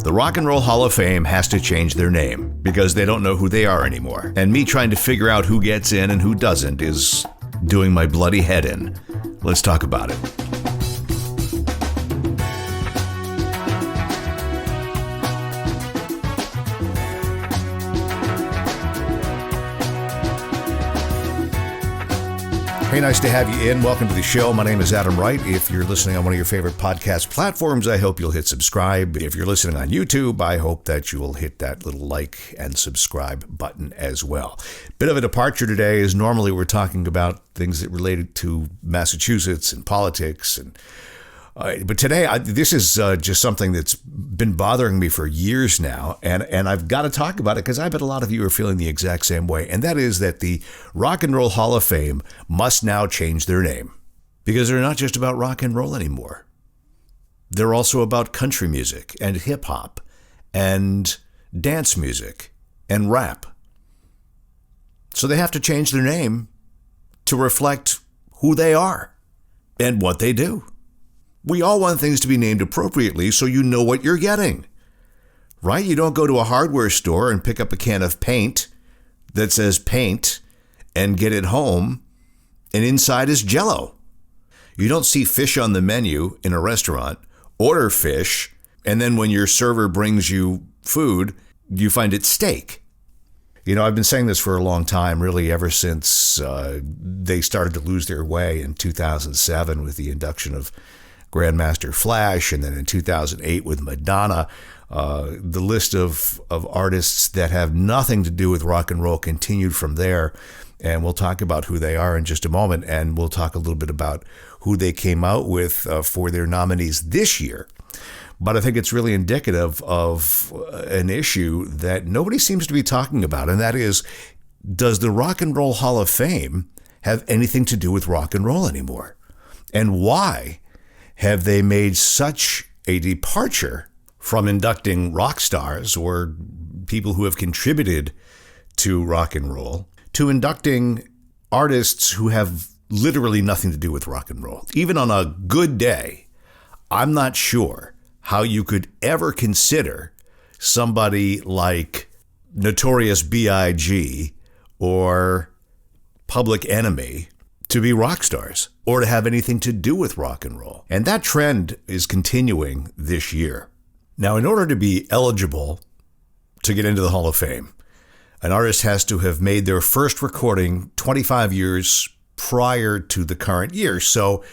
The Rock and Roll Hall of Fame has to change their name because they don't know who they are anymore. And me trying to figure out who gets in and who doesn't is doing my bloody head in. Let's talk about it. Hey, nice to have you in. Welcome to the show. My name is Adam Wright. If you're listening on one of your favorite podcast platforms, I hope you'll hit subscribe. If you're listening on YouTube, I hope that you will hit that little like and subscribe button as well. Bit of a departure today, as normally we're talking about things that related to Massachusetts and politics but today, this is just something that's been bothering me for years now, and I've got to talk about it because I bet a lot of you are feeling the exact same way, and that is that the Rock and Roll Hall of Fame must now change their name because they're not just about rock and roll anymore. They're also about country music and hip-hop and dance music and rap. So they have to change their name to reflect who they are and what they do. We all want things to be named appropriately so you know what you're getting, right? You don't go to a hardware store and pick up a can of paint that says paint and get it home and inside is Jell-O. You don't see fish on the menu in a restaurant, order fish, and then when your server brings you food, you find it's steak. You know, I've been saying this for a long time, really ever since they started to lose their way in 2007 with the induction of Grandmaster Flash, and then in 2008 with Madonna. The list of artists that have nothing to do with rock and roll continued from there, and we'll talk about who they are in just a moment, and we'll talk a little bit about who they came out with for their nominees this year. But I think it's really indicative of an issue that nobody seems to be talking about, and that is, does the Rock and Roll Hall of Fame have anything to do with rock and roll anymore? And why have they made such a departure from inducting rock stars or people who have contributed to rock and roll to inducting artists who have literally nothing to do with rock and roll? Even on a good day, I'm not sure how you could ever consider somebody like Notorious B.I.G. or Public Enemy to be rock stars or to have anything to do with rock and roll. And that trend is continuing this year. Now, in order to be eligible to get into the Hall of Fame, an artist has to have made their first recording 25 years prior to the current year. So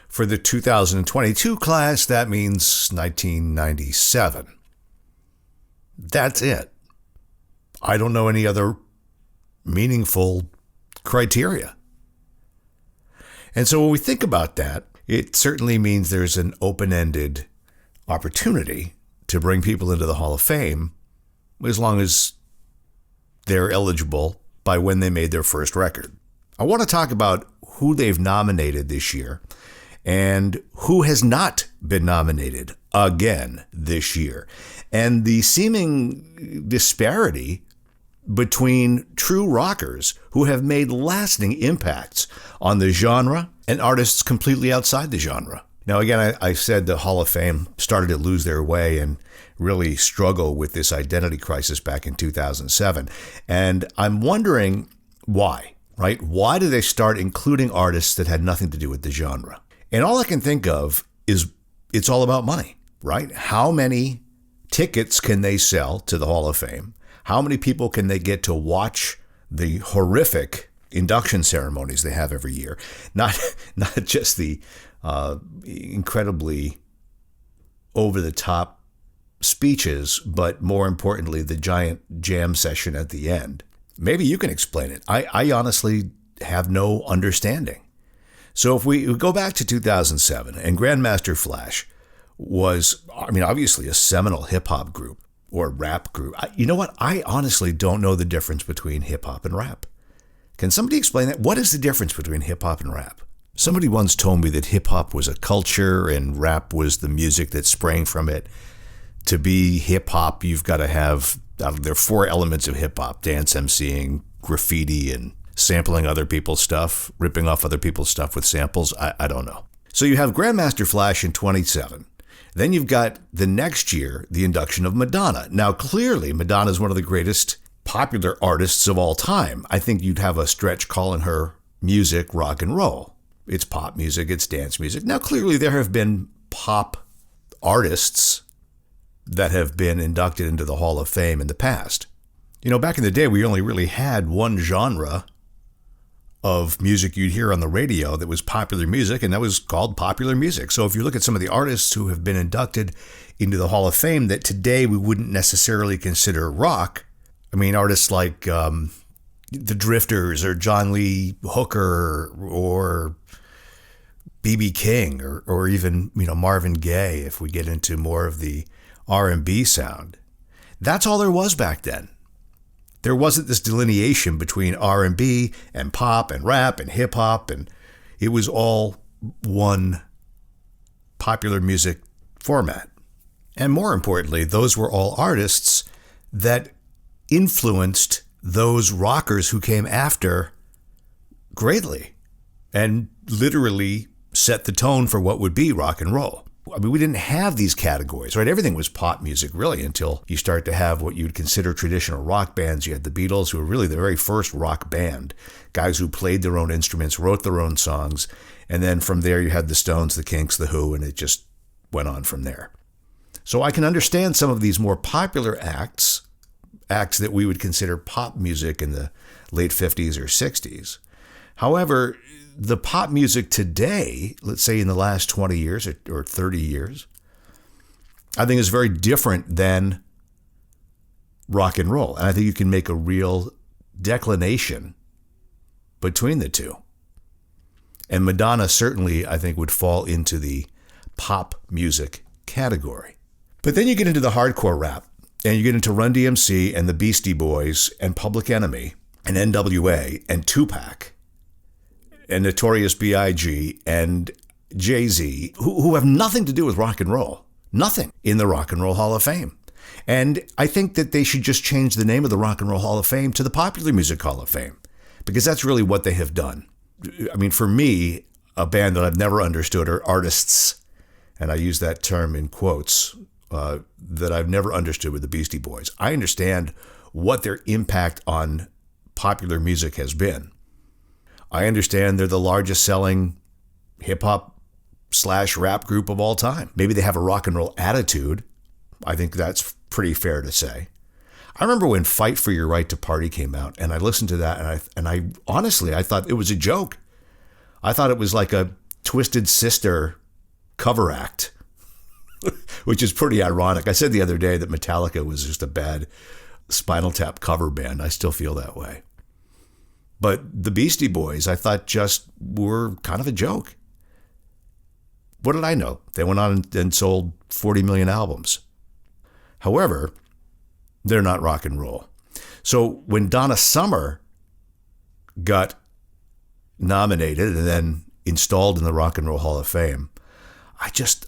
for the 2022 class, that means 1997. That's it. I don't know any other meaningful criteria. And so when we think about that, it certainly means there's an open-ended opportunity to bring people into the Hall of Fame as long as they're eligible by when they made their first record. I want to talk about who they've nominated this year and who has not been nominated again this year, and the seeming disparity between true rockers who have made lasting impacts on the genre and artists completely outside the genre. Now, again, I said the Hall of Fame started to lose their way and really struggle with this identity crisis back in 2007. And I'm wondering why, right? Why did they start including artists that had nothing to do with the genre? And all I can think of is it's all about money, right? How many tickets can they sell to the Hall of Fame? How many people can they get to watch the horrific induction ceremonies they have every year? Not just the incredibly over-the-top speeches, but more importantly, the giant jam session at the end. Maybe you can explain it. I honestly have no understanding. So if we go back to 2007, and Grandmaster Flash was, obviously a seminal hip-hop group or rap group. You know what? I honestly don't know the difference between hip-hop and rap. Can somebody explain that? What is the difference between hip-hop and rap? Somebody once told me that hip-hop was a culture and rap was the music that sprang from it. To be hip-hop, you've got to have, there are 4 elements of hip-hop: dance, emceeing, graffiti, and sampling other people's stuff, ripping off other people's stuff with samples. I don't know. So you have Grandmaster Flash in 27. Then you've got the next year, the induction of Madonna. Now, clearly, Madonna is one of the greatest popular artists of all time. I think you'd have a stretch calling her music rock and roll. It's pop music, it's dance music. Now, clearly, there have been pop artists that have been inducted into the Hall of Fame in the past. You know, back in the day, we only really had one genre of music you'd hear on the radio that was popular music, and that was called popular music. So if you look at some of the artists who have been inducted into the Hall of Fame that today we wouldn't necessarily consider rock, I mean, artists like the Drifters or John Lee Hooker or B.B. King or even, Marvin Gaye, if we get into more of the R&B sound. That's all there was back then. There wasn't this delineation between R&B and pop and rap and hip hop, and it was all one popular music format. And more importantly, those were all artists that influenced those rockers who came after greatly and literally set the tone for what would be rock and roll. I mean, we didn't have these categories, right? Everything was pop music, really, until you start to have what you'd consider traditional rock bands. You had the Beatles, who were really the very first rock band, guys who played their own instruments, wrote their own songs. And then from there, you had the Stones, the Kinks, the Who, and it just went on from there. So I can understand some of these more popular acts that we would consider pop music in the late 50s or 60s. However, the pop music today, let's say in the last 20 years or 30 years, I think is very different than rock and roll. And I think you can make a real declination between the two. And Madonna certainly, I think, would fall into the pop music category. But then you get into the hardcore rap, and you get into Run DMC and the Beastie Boys and Public Enemy and NWA and Tupac and Notorious B.I.G. and Jay-Z, who have nothing to do with rock and roll. Nothing in the Rock and Roll Hall of Fame. And I think that they should just change the name of the Rock and Roll Hall of Fame to the Popular Music Hall of Fame, because that's really what they have done. I mean, for me, a band that I've never understood are artists, and I use that term in quotes, that I've never understood with the Beastie Boys. I understand what their impact on popular music has been. I understand they're the largest selling hip-hop / rap group of all time. Maybe they have a rock and roll attitude. I think that's pretty fair to say. I remember when Fight for Your Right to Party came out, and I listened to that, and I honestly, I thought it was a joke. I thought it was like a Twisted Sister cover act, which is pretty ironic. I said the other day that Metallica was just a bad Spinal Tap cover band. I still feel that way. But the Beastie Boys, I thought, just were kind of a joke. What did I know? They went on and sold 40 million albums. However, they're not rock and roll. So when Donna Summer got nominated and then installed in the Rock and Roll Hall of Fame, I just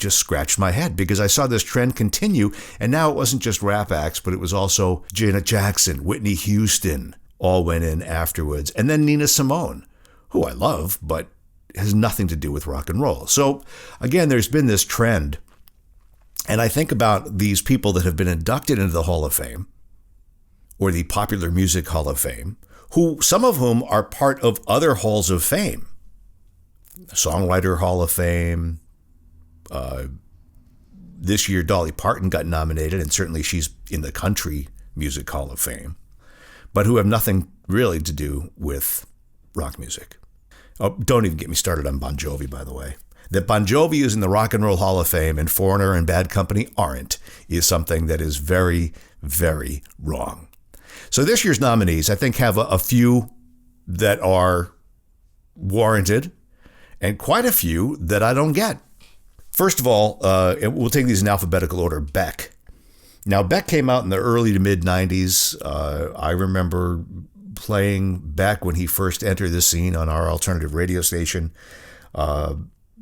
scratched my head, because I saw this trend continue. And now it wasn't just rap acts, but it was also Janet Jackson, Whitney Houston, all went in afterwards. And then Nina Simone, who I love, but has nothing to do with rock and roll. So again, there's been this trend. And I think about these people that have been inducted into the Hall of Fame, or the Popular Music Hall of Fame, who some of whom are part of other halls of fame. Songwriter Hall of Fame. This year, Dolly Parton got nominated, and certainly she's in the Country Music Hall of Fame, but who have nothing really to do with rock music. Oh, don't even get me started on Bon Jovi, by the way. That Bon Jovi is in the Rock and Roll Hall of Fame and Foreigner and Bad Company aren't is something that is very, very wrong. So this year's nominees, I think, have a few that are warranted and quite a few that I don't get. First of all, we'll take these in alphabetical order. Beck. Now, Beck came out in the early to mid-'90s. I remember playing Beck when he first entered the scene on our alternative radio station.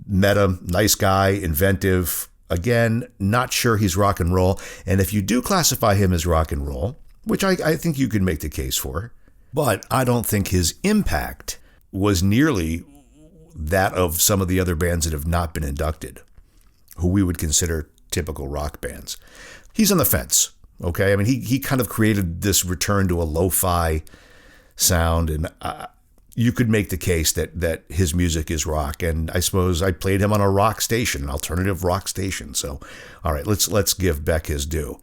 Met him, nice guy, inventive. Again, not sure he's rock and roll. And if you do classify him as rock and roll, which I think you can make the case for, but I don't think his impact was nearly that of some of the other bands that have not been inducted. who we would consider typical rock bands. He's on the fence, okay? I mean, he kind of created this return to a lo-fi sound, and you could make the case that his music is rock, and I suppose I played him on a rock station, an alternative rock station. So, all right, let's give Beck his due.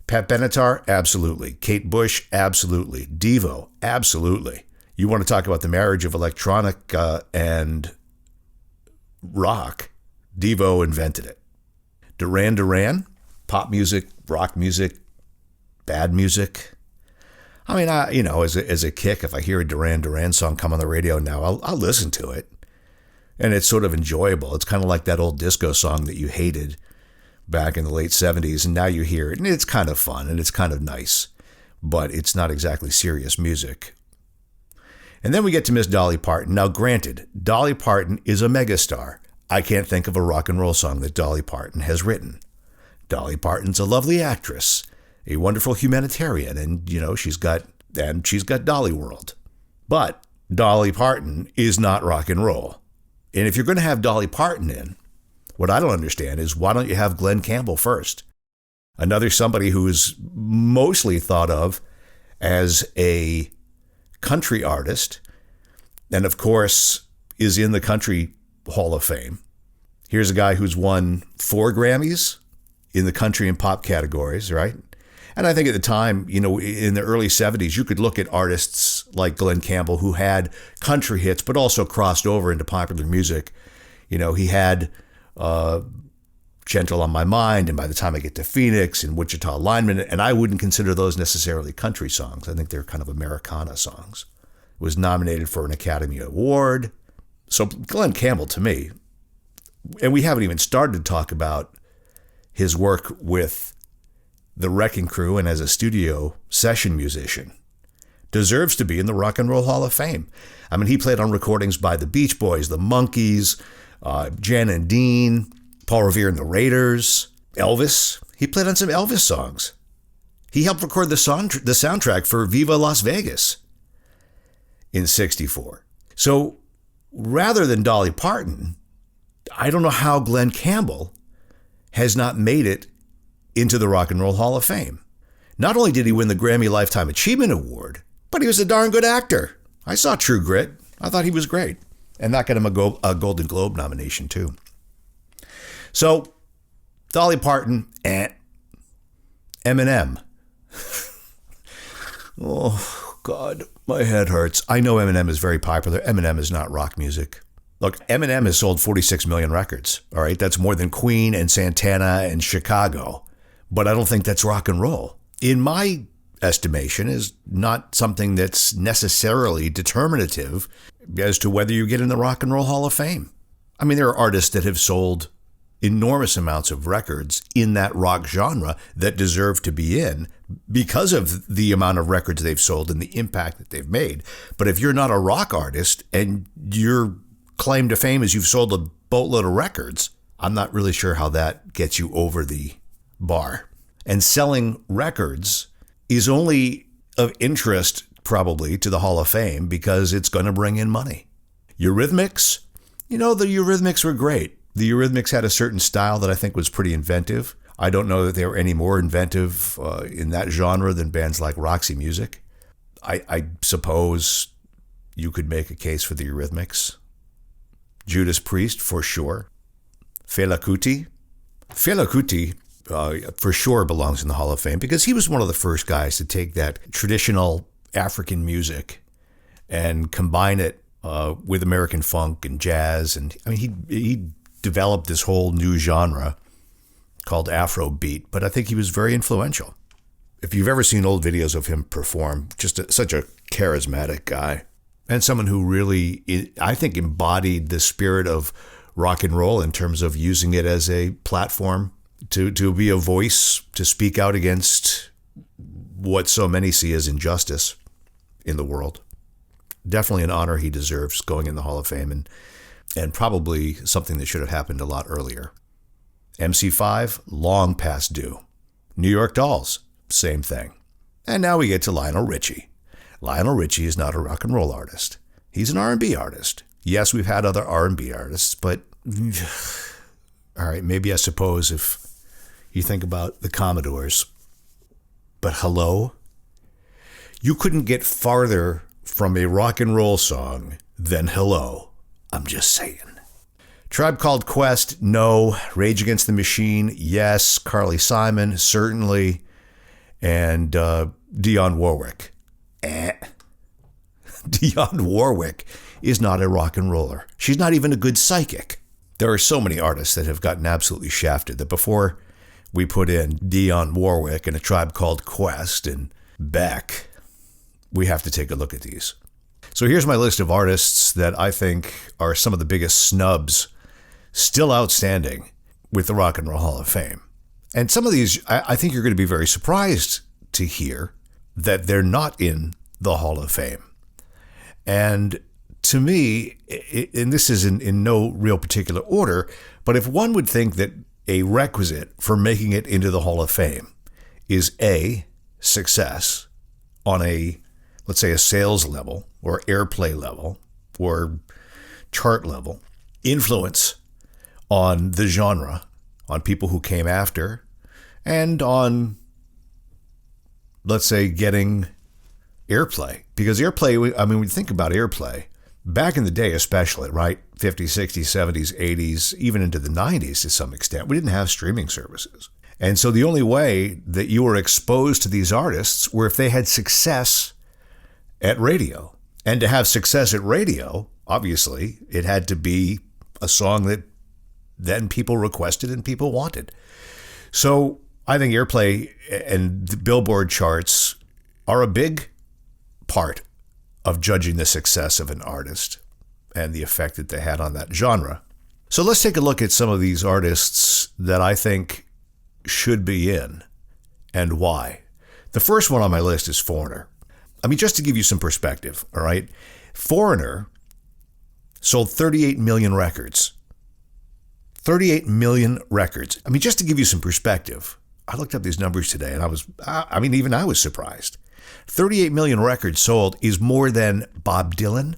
Pat Benatar, absolutely. Kate Bush, absolutely. Devo, absolutely. You want to talk about the marriage of electronic and rock, Devo invented it. Duran Duran, pop music, rock music, bad music. I mean, as a kick, if I hear a Duran Duran song come on the radio now, I'll listen to it. And it's sort of enjoyable. It's kind of like that old disco song that you hated back in the late 70s, and now you hear it, and it's kind of fun, and it's kind of nice. But it's not exactly serious music. And then we get to Miss Dolly Parton. Now, granted, Dolly Parton is a megastar. I can't think of a rock and roll song that Dolly Parton has written. Dolly Parton's a lovely actress, a wonderful humanitarian, and, she's got Dolly World. But Dolly Parton is not rock and roll. And if you're going to have Dolly Parton in, what I don't understand is why don't you have Glen Campbell first? Another somebody who is mostly thought of as a country artist, and of course is in the Country Hall of Fame. Here's a guy who's won 4 Grammys in the country and pop categories, right? And I think at the time, in the early 70s, you could look at artists like Glen Campbell who had country hits, but also crossed over into popular music. He had Gentle on My Mind, and By the Time I Get to Phoenix, and Wichita Lineman, and I wouldn't consider those necessarily country songs. I think they're kind of Americana songs. Was nominated for an Academy Award. So Glen Campbell, to me, and we haven't even started to talk about his work with the Wrecking Crew and as a studio session musician, deserves to be in the Rock and Roll Hall of Fame. I mean, he played on recordings by the Beach Boys, the Monkees, Jan and Dean, Paul Revere and the Raiders, Elvis. He played on some Elvis songs. He helped record the soundtrack for Viva Las Vegas in '64. So rather than Dolly Parton, I don't know how Glen Campbell has not made it into the Rock and Roll Hall of Fame. Not only did he win the Grammy Lifetime Achievement Award, but he was a darn good actor. I saw True Grit. I thought he was great. And that got him a Golden Globe nomination, too. So, Dolly Parton, Eminem. Oh, God, my head hurts. I know Eminem is very popular. Eminem is not rock music. Look, Eminem has sold 46 million records, all right? That's more than Queen and Santana and Chicago. But I don't think that's rock and roll. In my estimation, is not something that's necessarily determinative as to whether you get in the Rock and Roll Hall of Fame. I mean, there are artists that have sold enormous amounts of records in that rock genre that deserve to be in because of the amount of records they've sold and the impact that they've made. But if you're not a rock artist and your claim to fame is you've sold a boatload of records, I'm not really sure how that gets you over the bar. And selling records is only of interest probably to the Hall of Fame because it's going to bring in money. Eurythmics, the Eurythmics were great. The Eurythmics had a certain style that I think was pretty inventive. I don't know that they were any more inventive in that genre than bands like Roxy Music. I suppose you could make a case for the Eurythmics. Judas Priest, for sure. Fela Kuti. For sure belongs in the Hall of Fame because he was one of the first guys to take that traditional African music and combine it with American funk and jazz. And I mean, he developed this whole new genre called Afrobeat, but I think he was very influential. If you've ever seen old videos of him perform, such a charismatic guy and someone who really, I think, embodied the spirit of rock and roll in terms of using it as a platform to be a voice, to speak out against what so many see as injustice in the world. Definitely an honor he deserves going in the Hall of Fame, and probably something that should have happened a lot earlier. MC5, long past due. New York Dolls, same thing. And now we get to Lionel Richie. Lionel Richie is not a rock and roll artist. He's an R&B artist. Yes, we've had other R&B artists, but All right, maybe I suppose if you think about the Commodores, but hello? You couldn't get farther from a rock and roll song than hello. I'm just saying. Tribe Called Quest, no. Rage Against the Machine, yes. Carly Simon, certainly. And Dionne Warwick. Dionne Warwick is not a rock and roller. She's not even a good psychic. There are so many artists that have gotten absolutely shafted that before we put in Dionne Warwick and A Tribe Called Quest and Beck, we have to take a look at these. So here's my list of artists that I think are some of the biggest snubs still outstanding with the Rock and Roll Hall of Fame. And some of these, I think you're going to be very surprised to hear that they're not in the Hall of Fame. And to me, and this is in no real particular order, but if one would think that a requisite for making it into the Hall of Fame is A, success on a, let's say, a sales level or airplay level or chart level, influence on the genre, on people who came after, and on, let's say, getting airplay. Because airplay, I mean, when you think about airplay, back in the day especially, right, 50s, 60s, 70s, 80s, even into the 90s to some extent, we didn't have streaming services. And so the only way that you were exposed to these artists were if they had success at radio. And to have success at radio, obviously, it had to be a song that then people requested and people wanted. So I think airplay and the Billboard charts are a big part of judging the success of an artist and the effect that they had on that genre. So let's take a look at some of these artists that I think should be in and why. The first one on my list is Foreigner. I mean, just to give you some perspective, all right? Foreigner sold 38 million records. 38 million records. I mean, just to give you some perspective, I looked up these numbers today and even I was surprised. 38 million records sold is more than Bob Dylan,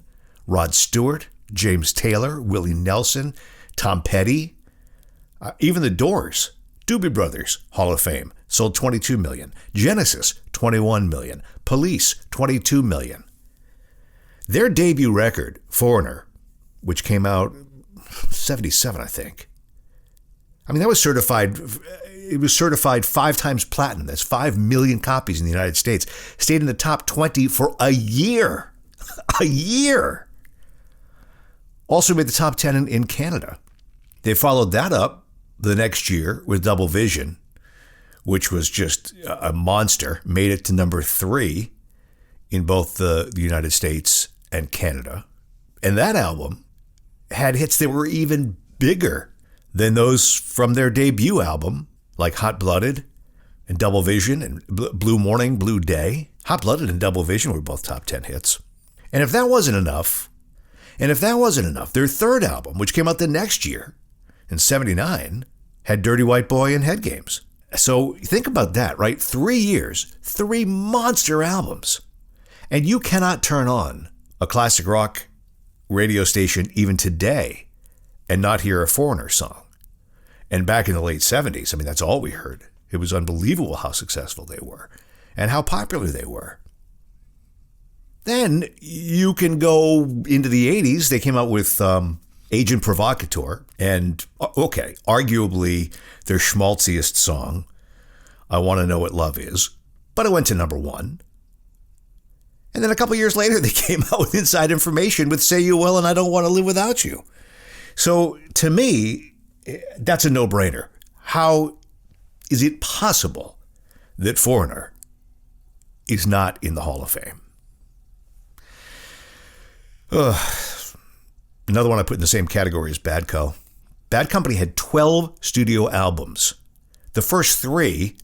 Rod Stewart, James Taylor, Willie Nelson, Tom Petty, even the Doors, Doobie Brothers, Hall of Fame, sold 22 million. Genesis, 21 million. Police, 22 million. Their debut record, Foreigner, which came out 77, I think. I mean, that was certified. It was certified 5 times platinum. That's 5 million copies in the United States. Stayed in the top 20 for a year. A year. Also made the top 10 in Canada. They followed that up the next year with Double Vision, which was just a monster. Made it to number 3 in both the United States and Canada. And that album had hits that were even bigger than those from their debut album, like Hot Blooded and Double Vision and Blue Morning, Blue Day. Hot Blooded and Double Vision were both top 10 hits. And if that wasn't enough, their third album, which came out the next year in 79, had Dirty White Boy and Head Games. So think about that, right? 3 years, 3 monster albums. And you cannot turn on a classic rock radio station even today and not hear a Foreigner song. And back in the late 70s, I mean, that's all we heard. It was unbelievable how successful they were and how popular they were. Then you can go into the 80s. They came out with Agent Provocateur and, okay, arguably their schmaltziest song, I Want to Know What Love Is, but it went to number 1. And then a couple years later, they came out with Inside Information with Say You Will and I Don't Want to Live Without You. So to me, that's a no-brainer. How is it possible that Foreigner is not in the Hall of Fame? Another one I put in the same category is Bad Co. Bad Company had 12 studio albums. The first 3,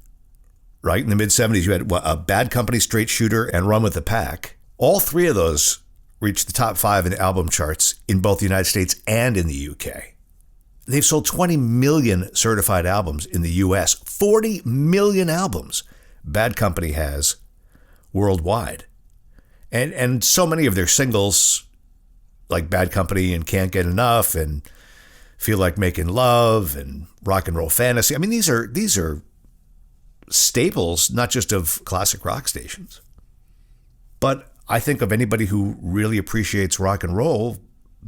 right, in the mid-70s, you had Bad Company, Straight Shooter, and Run with the Pack. All 3 of those reached the top 5 in album charts in both the United States and in the UK. They've sold 20 million certified albums in the US. 40 million albums Bad Company has worldwide. And so many of their singles, like Bad Company and Can't Get Enough and Feel Like Making Love and Rock and Roll Fantasy. I mean, these are staples, not just of classic rock stations, but I think of anybody who really appreciates rock and roll,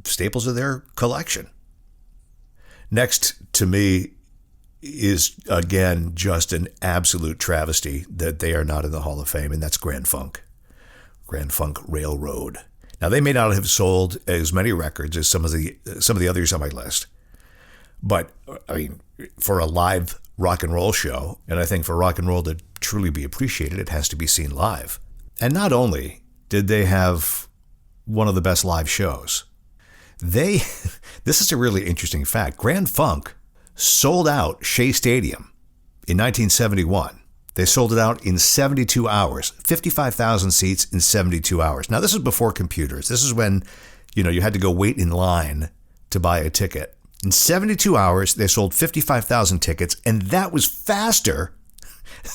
staples of their collection. Next to me is, again, just an absolute travesty that they are not in the Hall of Fame, and that's Grand Funk Railroad. Now, they may not have sold as many records as some of the others on my list, but I mean, for a live rock and roll show, and I think for rock and roll to truly be appreciated, it has to be seen live. And not only did they have one of the best live shows, this is a really interesting fact. Grand Funk sold out Shea Stadium in 1971. They sold it out in 72 hours, 55,000 seats in 72 hours. Now, this is before computers. This is when, you had to go wait in line to buy a ticket. In 72 hours, they sold 55,000 tickets, and that was faster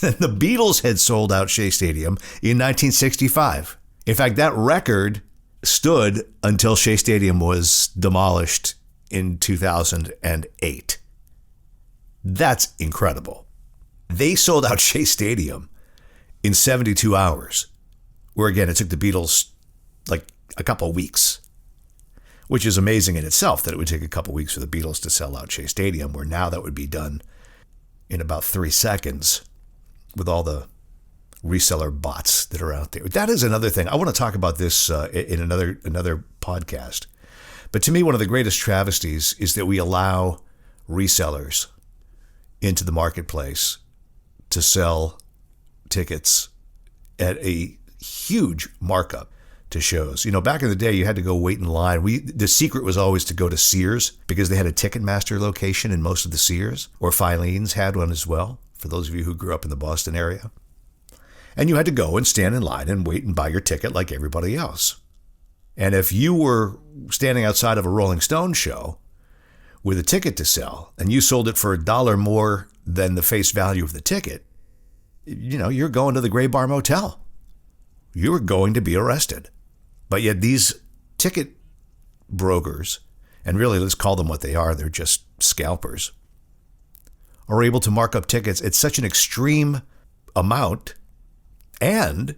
than the Beatles had sold out Shea Stadium in 1965. In fact, that record stood until Shea Stadium was demolished in 2008. That's incredible. They sold out Shea Stadium in 72 hours, where again, it took the Beatles like a couple of weeks, which is amazing in itself that it would take a couple of weeks for the Beatles to sell out Shea Stadium, where now that would be done in about 3 seconds with all the reseller bots that are out there. That is another thing. I want to talk about this in another podcast. But to me, one of the greatest travesties is that we allow resellers into the marketplace to sell tickets at a huge markup to shows. Back in the day, you had to go wait in line. The secret was always to go to Sears, because they had a Ticketmaster location in most of the Sears, or Filene's had one as well, for those of you who grew up in the Boston area. And you had to go and stand in line and wait and buy your ticket like everybody else. And if you were standing outside of a Rolling Stones show with a ticket to sell, and you sold it for $1 more than the face value of the ticket, you're going to the Gray Bar Motel. You're going to be arrested. But yet these ticket brokers, and really let's call them what they are, they're just scalpers, are able to mark up tickets at such an extreme amount and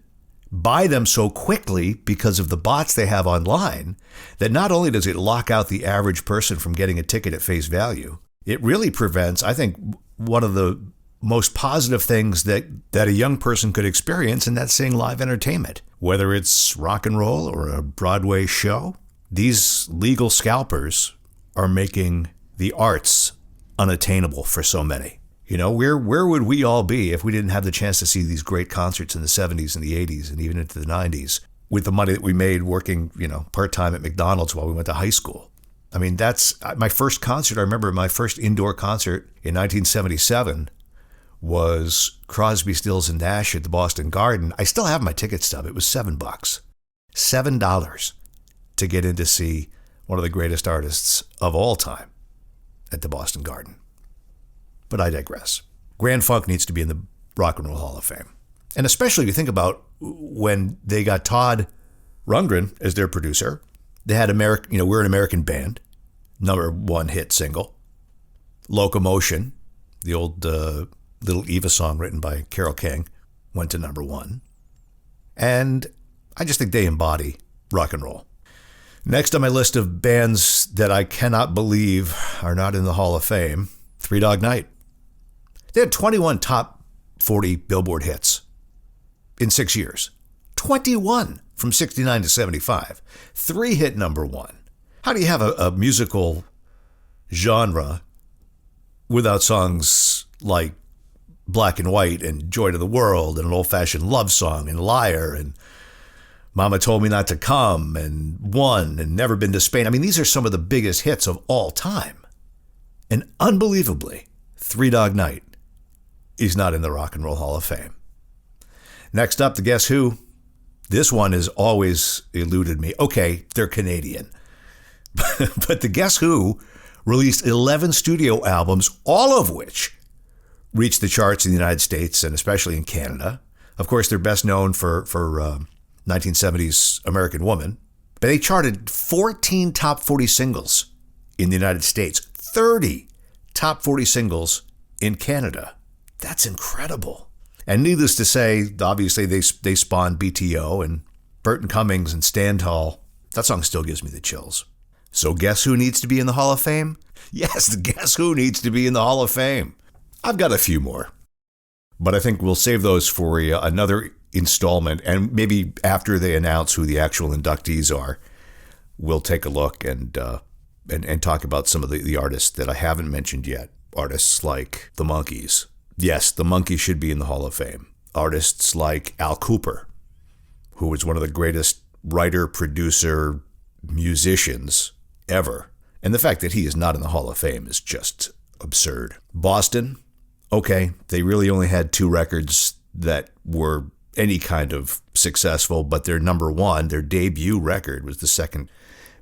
buy them so quickly because of the bots they have online that not only does it lock out the average person from getting a ticket at face value, it really prevents, I think, one of the most positive things that a young person could experience, and that's seeing live entertainment. Whether it's rock and roll or a Broadway show, these legal scalpers are making the arts unattainable for so many. Where would we all be if we didn't have the chance to see these great concerts in the 70s and the 80s and even into the 90s with the money that we made working, part-time at McDonald's while we went to high school? I mean, that's my first concert. I remember my first indoor concert in 1977 was Crosby, Stills, and Nash at the Boston Garden. I still have my ticket stub. It was $7. $7 to get in to see one of the greatest artists of all time at the Boston Garden. But I digress. Grand Funk needs to be in the Rock and Roll Hall of Fame. And especially if you think about when they got Todd Rundgren as their producer, they had We're an American Band, #1 hit single. Locomotion, the old Little Eva song written by Carole King, went to #1. And I just think they embody rock and roll. Next on my list of bands that I cannot believe are not in the Hall of Fame, Three Dog Night. They had 21 top 40 Billboard hits in 6 years. 21 from 69 to 75. 3 hit #1. How do you have a musical genre without songs like Black and White and Joy to the World and an old-fashioned love song and Liar and Mama Told Me Not to Come and One and Never Been to Spain? I mean, these are some of the biggest hits of all time. And unbelievably, Three Dog Night is not in the Rock and Roll Hall of Fame. Next up, the Guess Who. This one has always eluded me. Okay, they're Canadian. But the Guess Who released 11 studio albums, all of which reached the charts in the United States and especially in Canada. Of course, they're best known for 1970s American Woman. But they charted 14 top 40 singles in the United States. 30 top 40 singles in Canada. That's incredible. And needless to say, obviously they spawned BTO and Burton Cummings and Stand Tall. That song still gives me the chills. So guess who needs to be in the Hall of Fame? Yes, guess who needs to be in the Hall of Fame? I've got a few more, but I think we'll save those for another installment. And maybe after they announce who the actual inductees are, we'll take a look and talk about some of the artists that I haven't mentioned yet. Artists like the Monkees. Yes, the Monkees should be in the Hall of Fame. Artists like Al Kooper, who was one of the greatest writer, producer, musicians ever. And the fact that he is not in the Hall of Fame is just absurd. Boston, okay, they really only had 2 records that were any kind of successful, but their number one, their debut record, was the second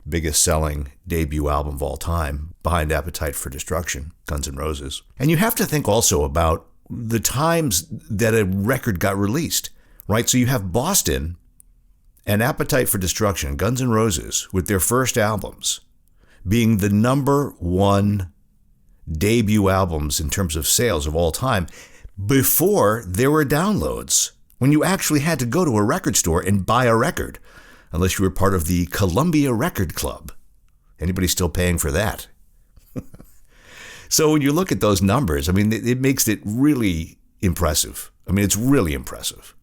biggest selling debut album of all time, behind Appetite for Destruction, Guns N' Roses. And you have to think also about the times that a record got released, right? So you have Boston and Appetite for Destruction, Guns N' Roses, with their first albums being the number one debut albums in terms of sales of all time before there were downloads, when you actually had to go to a record store and buy a record, unless you were part of the Columbia Record Club. Anybody still paying for that? So when you look at those numbers, I mean, it makes it really impressive. I mean, it's really impressive.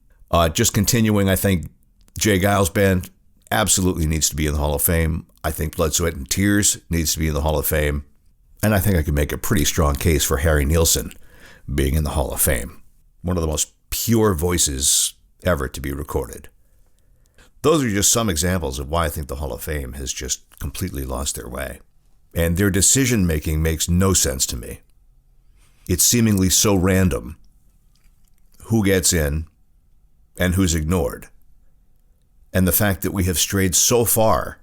Just continuing, I think Jay Giles Band absolutely needs to be in the Hall of Fame. I think Blood, Sweat, and Tears needs to be in the Hall of Fame. And I think I can make a pretty strong case for Harry Nilsson being in the Hall of Fame. One of the most pure voices ever to be recorded. Those are just some examples of why I think the Hall of Fame has just completely lost their way. And their decision-making makes no sense to me. It's seemingly so random who gets in and who's ignored. And the fact that we have strayed so far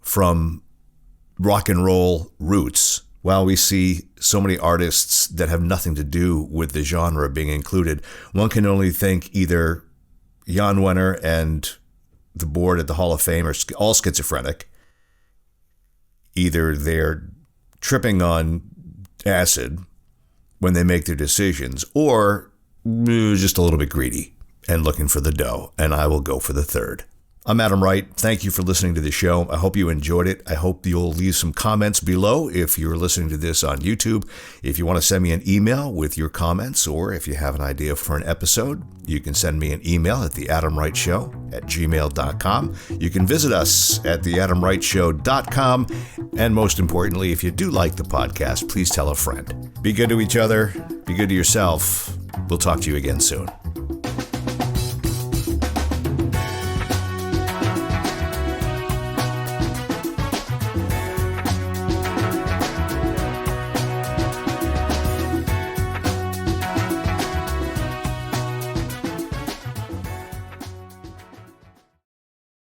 from rock and roll roots, while we see so many artists that have nothing to do with the genre being included, one can only think either Jan Wenner and the board at the Hall of Fame are all schizophrenic. Either they're tripping on acid when they make their decisions, or just a little bit greedy and looking for the dough. And I will go for the third. I'm Adam Wright. Thank you for listening to the show. I hope you enjoyed it. I hope you'll leave some comments below if you're listening to this on YouTube. If you want to send me an email with your comments, or if you have an idea for an episode, you can send me an email at theadamwrightshow@gmail.com. You can visit us at theadamwrightshow.com. And most importantly, if you do like the podcast, please tell a friend. Be good to each other. Be good to yourself. We'll talk to you again soon.